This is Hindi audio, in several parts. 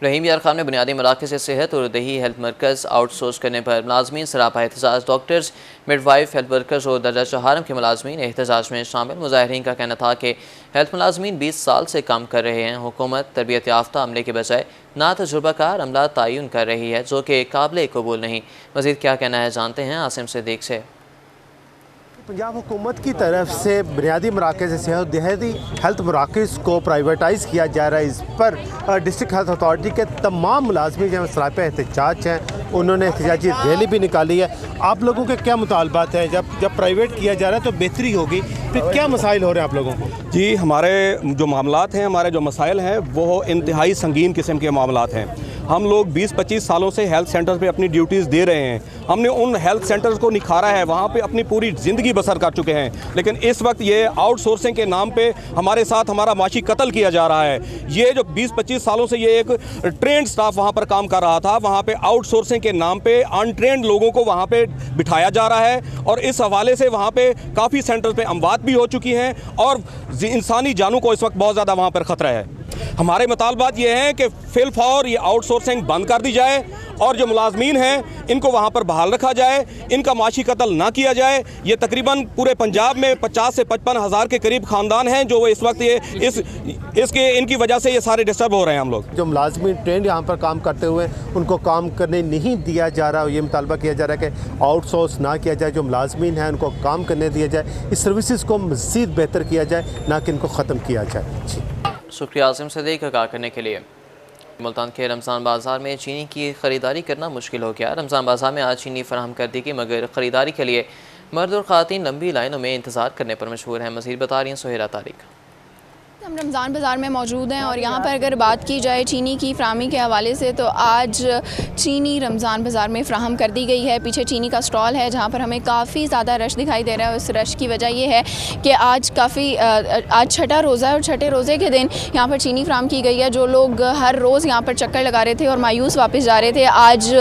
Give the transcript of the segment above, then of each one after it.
रहीम यार खान में बुनियादी मराकज़ सेहत और दही हेल्थ मरकज़ आउटसोर्स करने पर मुलाजमीन सरापा एहतजाज। डॉक्टर्स, मिडवाइफ, हेल्थ वर्कर्स और दर्जा चहारम के मुलाजमीन एहतजाज में शामिल। मुजाहिरीन का कहना था कि हेल्थ मुलाजमीन 20 साल से काम कर रहे हैं। हुकूमत तरबियत याफ्ता अमले के बजाय ना तजुर्बाकार अमला तयन कर रही है, जो कि काबिल कबूल नहीं। मज़ीद क्या कहना है जानते हैं आसिम सिद्दीक से। पंजाब हुकूमत की तरफ से बुनियादी मराकज़ सेहत देहाती हेल्थ मराकज़ को प्राइवेटाइज़ किया जा रहा है। इस पर डिस्ट्रिक्ट हेल्थ अथॉरिटी के तमाम मुलाजमीन जो सरापा एहतजाज हैं, उन्होंने एहतजाजी रैली भी निकाली है। आप लोगों के क्या मुतालबात हैं? जब प्राइवेट किया जा रहा है तो बेहतरी होगी, फिर क्या मसाइल हो रहे हैं आप लोगों को? जी, हमारे जो मामलात हैं, हमारे जो मसाइल हैं, वो इंतहाई संगीन किस्म के मामलात हैं। हम लोग 20-25 सालों से हेल्थ सेंटर पे अपनी ड्यूटीज़ दे रहे हैं। हमने उन हेल्थ सेंटर्स को निखारा है, वहाँ पे अपनी पूरी ज़िंदगी बसर कर चुके हैं, लेकिन इस वक्त ये आउटसोर्सिंग के नाम पे हमारे साथ हमारा माशी कत्ल किया जा रहा है। ये जो 20-25 सालों से ये एक ट्रेंड स्टाफ वहाँ पर काम कर रहा था, वहाँ पे आउटसोर्सिंग के नाम पे अनट्रेंड लोगों को वहाँ पे बिठाया जा रहा है और इस हवाले से वहाँ पे काफ़ी सेंटर्स पे अमवात भी हो चुकी हैं और इंसानी जानों को इस वक्त बहुत ज़्यादा वहाँ पर ख़तरा है। हमारे मुतालबात ये हैं कि फिलफौर ये आउटसोर्सिंग बंद कर दी जाए और जो मुलाजमीन हैं इनको वहाँ पर बहाल रखा जाए, इनका माशी कत्ल ना किया जाए। ये तकरीबन पूरे पंजाब में 50 से 55 हज़ार के करीब ख़ानदान हैं जो इस वक्त इनकी वजह से ये सारे डिस्टर्ब हो रहे हैं। हम लोग जो मुलाजमीन ट्रेंड यहाँ पर काम करते हुए उनको काम करने नहीं दिया जा रहा, ये मुतालबा किया जा रहा है कि आउटसोर्स ना किया जाए, जो मुलाजमीन हैं उनको काम करने दिया जाए, इस सर्विसेज को मज़ीद बेहतर किया जाए, ना कि इनको ख़त्म किया जाए। शुक्रिया आसिम सिद्दीक आगाह करने के लिए। मुल्तान के रमज़ान बाज़ार में चीनी की ख़रीदारी करना मुश्किल हो गया। रमज़ान बाज़ार में आज चीनी फराहम कर दी गई, मगर ख़रीदारी के लिए मर्द और ख़वातीन लंबी लाइनों में इंतज़ार करने पर मशहूर हैं। मज़ीद बता रही हैं सुहेरा तारिक। हम रमज़ान बाज़ार में मौजूद हैं और यहाँ पर अगर बात की जाए चीनी की फ़राहमी के हवाले से तो आज चीनी रमज़ान बाज़ार में फ़राहम कर दी गई है। पीछे चीनी का स्टॉल है जहाँ पर हमें काफ़ी ज़्यादा रश दिखाई दे रहा है। उस रश की वजह ये है कि आज आज छठा रोज़ा है और छठे रोज़े के दिन यहाँ पर चीनी फ़राहम की गई है। जो लोग हर रोज़ यहाँ पर चक्कर लगा रहे थे और मायूस वापस जा रहे थे, आज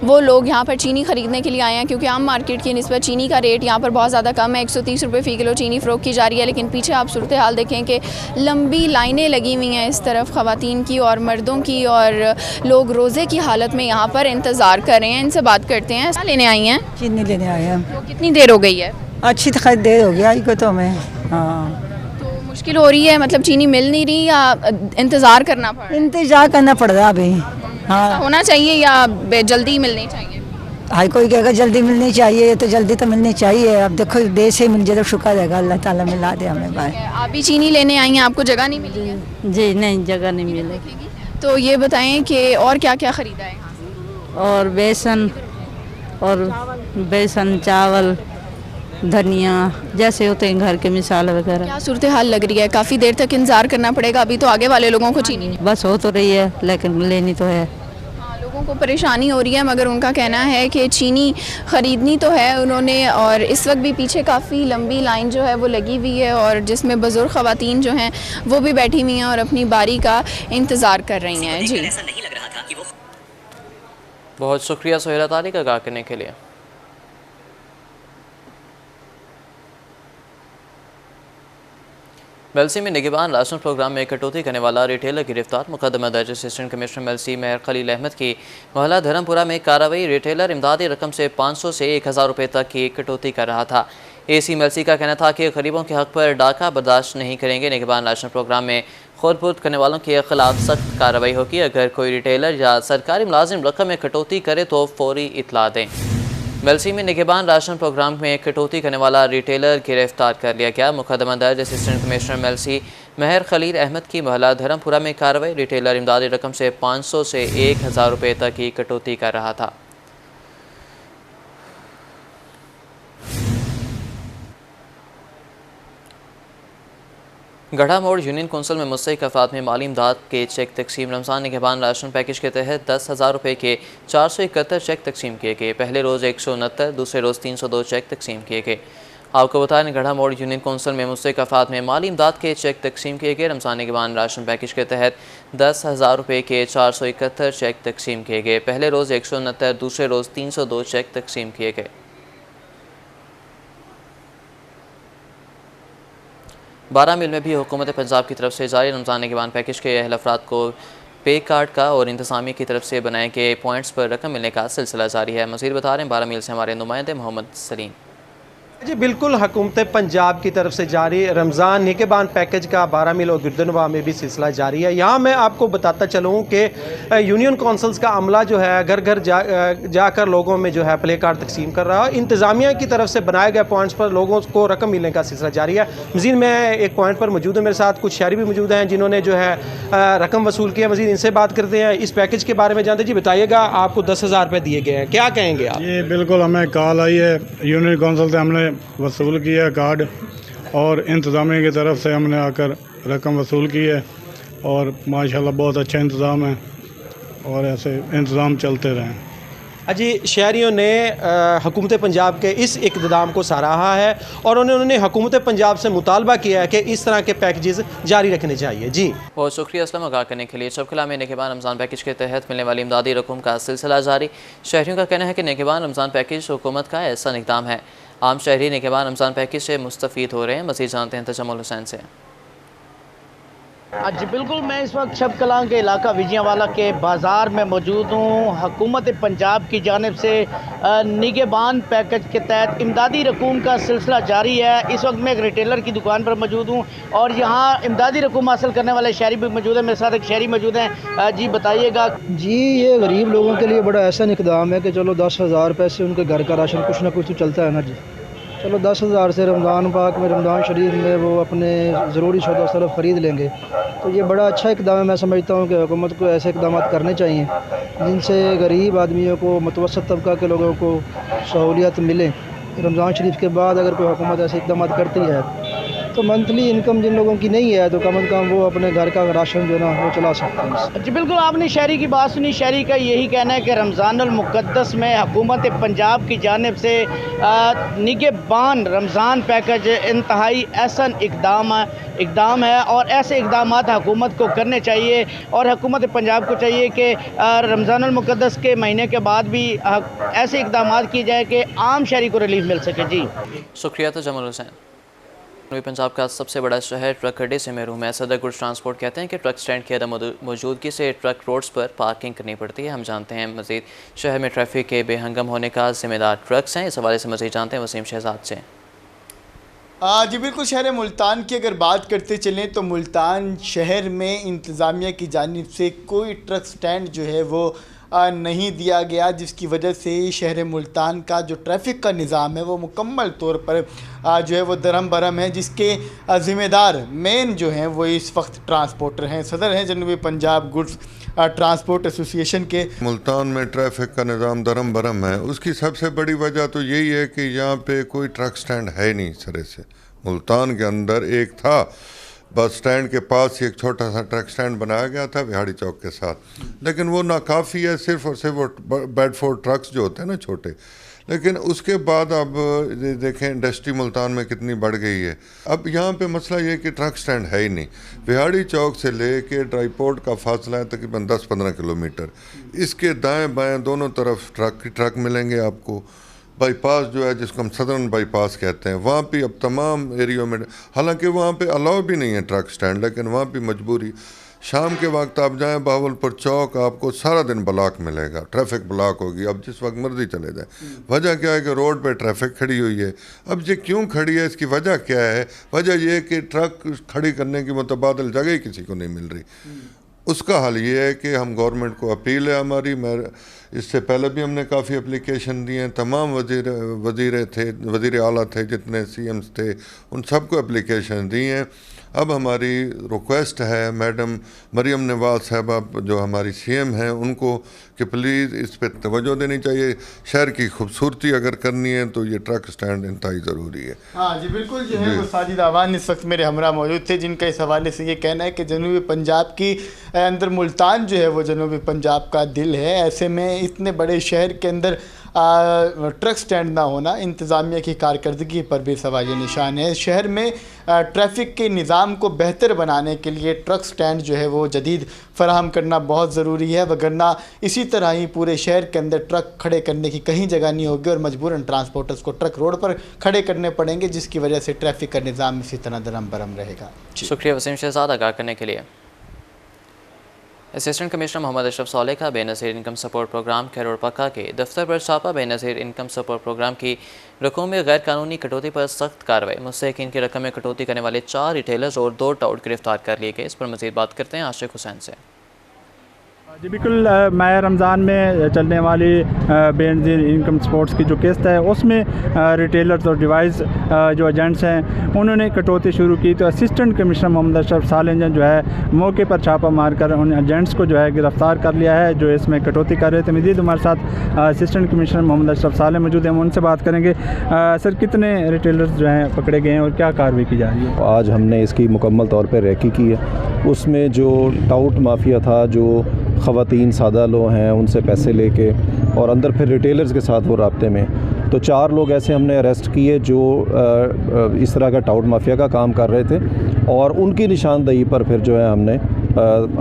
वो लोग यहाँ पर चीनी ख़रीदने के लिए आए हैं, क्योंकि आम मार्केट की निस्बत चीनी का रेट यहाँ पर बहुत ज़्यादा कम है। 130 रुपये फ़ी किलो चीनी फ़रोख्त की जा रही है। लेकिन पीछे आप सूरत हाल देखें कि लंबी लाइनें लगी हुई हैं इस तरफ ख़वातीन की और मर्दों की, और लोग रोज़े की हालत में यहाँ पर इंतज़ार कर रहे हैं। इनसे बात करते हैं। क्या लेने आई हैं? चीनी लेने आए हैं। तो कितनी देर हो गई है? अच्छी तो खैर देर हो गया को तो हमें। हाँ, तो मुश्किल हो रही है, मतलब चीनी मिल नहीं रही या इंतज़ार करना पड़ रहा है? इंतजार करना पड़ रहा है अभी। हाँ, होना चाहिए या जल्दी मिलनी चाहिए? हाई कोई कहेगा जल्दी मिलनी चाहिए, तो जल्दी तो मिलनी चाहिए। अब देखो देर से मिल जाए तो शुक्र रहेगा, अल्लाह ताला मिला दे हमें भाई। आप भी चीनी लेने आई हैं, आपको जगह नहीं मिली है? जी नहीं, जगह नहीं मिली। तो ये बताएं कि और क्या क्या ख़रीदा है यहाँ से? और बेसन, चावल, धनिया जैसे होते हैं घर के मिसाल वगैरह। क्या सूरत हाल लग रही है? काफ़ी देर तक इंतज़ार करना पड़ेगा, अभी तो आगे वाले लोगों को चीनी नहीं। बस हो तो रही है, लेकिन लेनी तो है। लोगों को परेशानी हो रही है, मगर उनका कहना है कि चीनी ख़रीदनी तो है उन्होंने, और इस वक्त भी पीछे काफ़ी लंबी लाइन जो है वो लगी हुई है और जिसमें बुज़ुर्ग ख़वातीन जो हैं वो भी बैठी हुई हैं और अपनी बारी का इंतज़ार कर रही हैं। जी, बहुत शुक्रिया सुहेरा तारिक आगाह करने के लिए। मेलसी में निगहबान राशन प्रोग्राम में कटौती करने वाला रिटेलर गिरफ्तार। मुकदमा दर्ज असिस्टेंट कमिश्नर मेलसी महर खलील अहमद की मोहल्ला धर्मपुरा में कार्रवाई। रिटेलर इमदादी रकम से 500 से 1000 रुपये तक की कटौती कर रहा था। एसी मेलसी का कहना था कि गरीबों के हक पर डाका बर्दाश्त नहीं करेंगे। निगहबान राशन प्रोग्राम में खुर्द करने वालों के खिलाफ सख्त कार्रवाई होगी। अगर कोई रिटेलर या सरकारी मुलाजिम रकम में कटौती करे तो फौरी इतला दें। मेलसी में निगहबान राशन प्रोग्राम में कटौती करने वाला रिटेलर गिरफ्तार कर लिया गया। मुकदमा दर्ज असिस्टेंट कमिश्नर मेलसी महर खलील अहमद की मोहल्ला धर्मपुरा में कार्रवाई। रिटेलर इमदादी रकम से 500 से 1000 रुपये तक की कटौती कर रहा था। गढ़ा मोड़ यूनियन कौंसिल में मुस्तहिक अफराद में माली इमदाद के चेक तकसीम। रमज़ान निगहबान राशन पैकेज के तहत 10,000 रुपये के 471 चेक तकसीम किए गए। पहले रोज़ 169, दूसरे रोज़ 302 चेक तकसीम किए गए। आपको बताएं, गढ़ा मोड़ यूनियन कौंसिल में मुस्तहिक अफराद में माली इमदाद के चेक तकसीम किए गए। रमज़ान निगहबान राशन पैकेज के तहत 10,000 रुपये के 471 चेक तकसीम किए गए। पहले रोज़ 169, दूसरे रोज़ 302 चेक तकसीम किए गए। 12 मील में भी हुकूमत पंजाब की तरफ से जारी रमज़ान निगहबान पैकेज के अहल अफराद को पे कार्ड का और इंतजामिया की तरफ से बनाए गए पॉइंट्स पर रकम मिलने का सिलसिला जारी है। मज़ीद बता रहे हैं 12 मील से हमारे नुमाइंदे मोहम्मद सलीम। जी बिल्कुल, हुकूमत पंजाब की तरफ से जारी रमज़ान निगहबान पैकेज का 12 मील और गिरदनवा में भी सिलसिला जारी है। यहाँ मैं आपको बताता चलूँ कि यूनियन काउंसिल्स का अमला जो है घर घर जाकर लोगों में जो है प्ले कार्ड तकसीम कर रहा है। इंतज़ामिया की तरफ से बनाए गए पॉइंट्स पर लोगों को रकम मिलने का सिलसिला जारी है। मज़ीद मैं एक पॉइंट पर मौजूद हूँ, मेरे साथ कुछ शहरी भी मौजूद हैं जिन्होंने जो है रकम वसूल की है। मज़ीद इनसे बात करते हैं, इस पैकेज के बारे में जानते। जी बताइएगा, आपको 10,000 रुपये दिए गए हैं, क्या कहेंगे आप? जी बिल्कुल, हमें कॉल आई है यूनियन काउंसिल से, हमने वसूल किया कार्ड और इंतज़ामिया की तरफ से हमने आकर रकम वसूल की है और माशाल्लाह बहुत अच्छा इंतज़ाम है और ऐसे इंतज़ाम चलते रहें। अजी शहरियों ने हुकूमत पंजाब के इस इक़दाम को सराहा है और उन्होंने हुकूमत पंजाब से मुतालबा किया है कि इस तरह के पैकेजेस जारी रखने चाहिए। जी बहुत शुक्रिया असलम आगाह करने के लिए। चौखला में निगहबान रमज़ान पैकेज के तहत मिलने वाली इमदादी रकूम का सिलसिला जारी। शहरियों का कहना है कि निगहबान रमज़ान पैकेज हुकूमत का ऐसा इक़दाम है, आम शहरी निगहबान रमज़ान पैकेज से मुस्तफ़ीद हो रहे हैं। मज़ीद जानते हैं तजम्मुल हुसैन से। जी बिल्कुल, मैं इस वक्त शब कलां के इलाका विजयवाला के बाज़ार में मौजूद हूँ। हुकूमत पंजाब की जानिब से निगहबान पैकेज के तहत इमदादी रकूम का सिलसिला जारी है। इस वक्त मैं एक रिटेलर की दुकान पर मौजूद हूँ और यहाँ इमदादी रकूम हासिल करने वाले शहरी भी मौजूद हैं। मेरे साथ एक शहरी मौजूद हैं। जी बताइएगा। जी ये गरीब लोगों के लिए बड़ा ऐसा इक़दाम है कि चलो 10,000 रुपये से उनके घर का राशन कुछ ना कुछ तो चलता है ना जी। चलो 10,000 से रमज़ान पाक में, रमज़ान शरीफ में वो अपने ज़रूरी सौदा सरफ ख़रीद लेंगे, तो ये बड़ा अच्छा इक़दाम है। मैं समझता हूँ कि हुकूमत को ऐसे इक़दाम करने चाहिए जिनसे गरीब आदमियों को, मुतवस्सित तबका के लोगों को सहूलियत मिले। रमज़ान शरीफ के बाद अगर कोई हुकूमत ऐसे इक़दाम करती है तो मंथली इनकम जिन लोगों की नहीं है तो कम से कम वो अपने घर का राशन जो ना वो चला सकते हैं। जी बिल्कुल, आपने शहरी की बात सुनी। शहरी का यही कहना है कि रमज़ानुल मुक़द्दस में हुकूमत पंजाब की जानिब से निगहबान रमज़ान पैकेज इंतहाई एहसन इक़दाम है और ऐसे इक़दाम हुकूमत को करने चाहिए और हुकूमत पंजाब को चाहिए कि रमज़ानुल मुक़द्दस के महीने के बाद भी ऐसे इक़दाम किए जाए कि आम शहरी को रिलीफ मिल सके। जी शुक्रिया तजम्मुल हुसैन। पंजाब का सबसे बड़ा शहर ट्रक अड्डे से महरूम है। सदर गुड्स ट्रांसपोर्ट कहते हैं कि ट्रक स्टैंड की अदम मौजूदगी से ट्रक रोड्स पर पार्किंग करनी पड़ती है। हम जानते हैं मज़ीद शहर में ट्रैफिक के बेहंगम होने का ज़िम्मेदार ट्रक्स हैं। इस हवाले से मज़ीद जानते हैं वसीम शहजाद से। जी बिल्कुल, शहर मुल्तान की अगर बात करते चलें तो मुल्तान शहर में इंतज़ामिया की जानिब से कोई ट्रक स्टैंड जो है वो नहीं दिया गया, जिसकी वजह से शहर मुल्तान का जो ट्रैफिक का निज़ाम है वो मुकम्मल तौर पर जो है वो दरम बरम है, जिसके ज़िम्मेदार मेन जो हैं वो इस वक्त ट्रांसपोर्टर हैं। सदर हैं जनूबी पंजाब गुड्स ट्रांसपोर्ट एसोसिएशन के। मुल्तान में ट्रैफिक का निज़ाम दरम बरम है, उसकी सबसे बड़ी वजह तो यही है कि यहाँ पे कोई ट्रक स्टैंड है नहीं सरे से। मुल्तान के अंदर एक था, बस स्टैंड के पास ही एक छोटा सा ट्रक स्टैंड बनाया गया था विहाड़ी चौक के साथ, लेकिन वो नाकाफ़ी है सिर्फ और सिर्फ वो बेडफोर्ड ट्रक्स जो होते हैं ना छोटे। लेकिन उसके बाद अब देखें इंडस्ट्री मुल्तान में कितनी बढ़ गई है। अब यहाँ पे मसला ये कि ट्रक स्टैंड है ही नहीं। विहाड़ी चौक से ले के ड्राईपोर्ट का फासला है तकरीबन 10-15 किलोमीटर। इसके दाएं बाएं दोनों तरफ ट्रक मिलेंगे आपको। बाईपास जो है जिसको हम सदर्न बाईपास कहते हैं, वहाँ पे अब तमाम एरियो में, हालांकि वहाँ पे अलाउ भी नहीं है ट्रक स्टैंड, लेकिन वहाँ पे मजबूरी। शाम के वक्त आप जाएं बहावलपुर चौक, आपको सारा दिन ब्लॉक मिलेगा, ट्रैफिक ब्लॉक होगी। अब जिस वक्त मर्जी चले जाए। वजह क्या है कि रोड पे ट्रैफिक खड़ी हुई है। अब ये क्यों खड़ी है, इसकी वजह क्या है? वजह यह है कि ट्रक खड़ी करने की मुतबादल जगह ही किसी को नहीं मिल रही। उसका हल ये है कि हम गवर्नमेंट को अपील है हमारी, मैं इससे पहले भी हमने काफ़ी एप्लीकेशन दिए हैं, तमाम वज़ीर आला थे, जितने CMs थे, उन सबको एप्लीकेशन दी हैं। अब हमारी रिक्वेस्ट है मैडम मरियम नवाज साहबा जो हमारी CM हैं उनको कि प्लीज़ इस पर तवज्जो देनी चाहिए। शहर की खूबसूरती अगर करनी है तो ये ट्रक स्टैंड इंतहाई ज़रूरी है। हाँ जी बिल्कुल, जो है वो साजिद आवान इस वक्त मेरे हमरा मौजूद थे, जिनका इस हवाले से ये कहना है कि जनूबी पंजाब की अंदर मुल्तान जो है वो जनूबी पंजाब का दिल है। ऐसे में इतने बड़े शहर के अंदर ट्रक स्टैंड ना होना इंतज़ामिया की कारकर्दगी पर भी सवाल निशान है। शहर में ट्रैफिक के निज़ाम को बेहतर बनाने के लिए ट्रक स्टैंड जो है वो जदीद फराहम करना बहुत ज़रूरी है, वगरना इसी तरह ही पूरे शहर के अंदर ट्रक खड़े करने की कहीं जगह नहीं होगी और मजबूरन ट्रांसपोर्टर्स को ट्रक रोड पर खड़े करने पड़ेंगे, जिसकी वजह से ट्रैफिक का निज़ाम इसी तरह दरम बरम रहेगा। शुक्रिया वसीम शहजाद आगाह करने के लिए। असिस्टेंट कमिश्नर मोहम्मद अशरफ सालेह का बेनज़ीर इनकम सपोर्ट प्रोग्राम खैरोड़ पक्का के दफ्तर पर छापा। बेनज़ीर इनकम सपोर्ट प्रोग्राम की रकम में गैर कानूनी कटौती पर सख्त कार्रवाई। मुस्तहिकीन की रकम में कटौती करने वाले 4 रिटेलर्स और 2 टाउट गिरफ्तार कर लिए गए। इस पर मज़ीद बात करते हैं आशिक हुसैन से। जी बिल्कुल, माह रमज़ान में चलने वाली बेनज़ीर इनकम सपोर्ट्स की जो किस्त है उसमें रिटेलर्स और डिवाइस जो एजेंट्स हैं उन्होंने कटौती शुरू की। तो असिस्टेंट कमिश्नर मोहम्मद अशरफ सालेह ने जो है मौके पर छापा मारकर उन एजेंट्स को जो है गिरफ़्तार कर लिया है जो इसमें कटौती कर रहे थे। मज़ीद हमारे साथ असिस्टेंट कमिश्नर मोहम्मद अशरफ सालेह मौजूद हैं, हम उनसे बात करेंगे। सर, कितने रिटेलर्स जो हैं पकड़े गए हैं और क्या कार्रवाई की जा रही है? आज हमने इसकी मुकम्मल तौर पर रेकी की है। उसमें जो टाउट माफिया था, जो ख़वातीन सादा लोग हैं उनसे पैसे लेके और अंदर फिर रिटेलर्स के साथ वो राब्ते में, तो 4 लोग ऐसे हमने अरेस्ट किए जो इस तरह का टाउट माफिया का काम कर रहे थे। और उनकी निशानदही पर फिर जो है हमने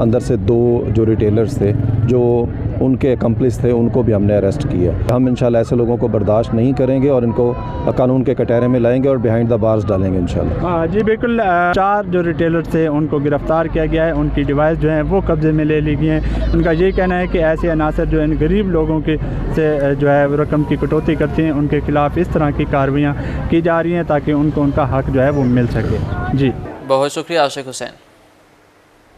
अंदर से 2 जो रिटेलर्स थे जो उनके अकम्प्लिस थे उनको भी हमने अरेस्ट किया। हम इंशाल्लाह ऐसे लोगों को बर्दाश्त नहीं करेंगे और इनको कानून के कटहरे में लाएंगे और बिहाइंड द बार्स डालेंगे इंशाल्लाह। हाँ जी बिल्कुल, 4 जो रिटेलर्स थे उनको गिरफ़्तार किया गया है। उनकी डिवाइस जो है वो कब्ज़े में ले ली गई हैं। उनका ये कहना है कि ऐसे अनासर जो इन गरीब लोगों के से जो है रकम की कटौती करते हैं उनके ख़िलाफ़ इस तरह की कार्रवाइयाँ की जा रही हैं ताकि उनको उनका हक़ जो है वो मिल सके। जी बहुत शुक्रिया आशिक हुसैन।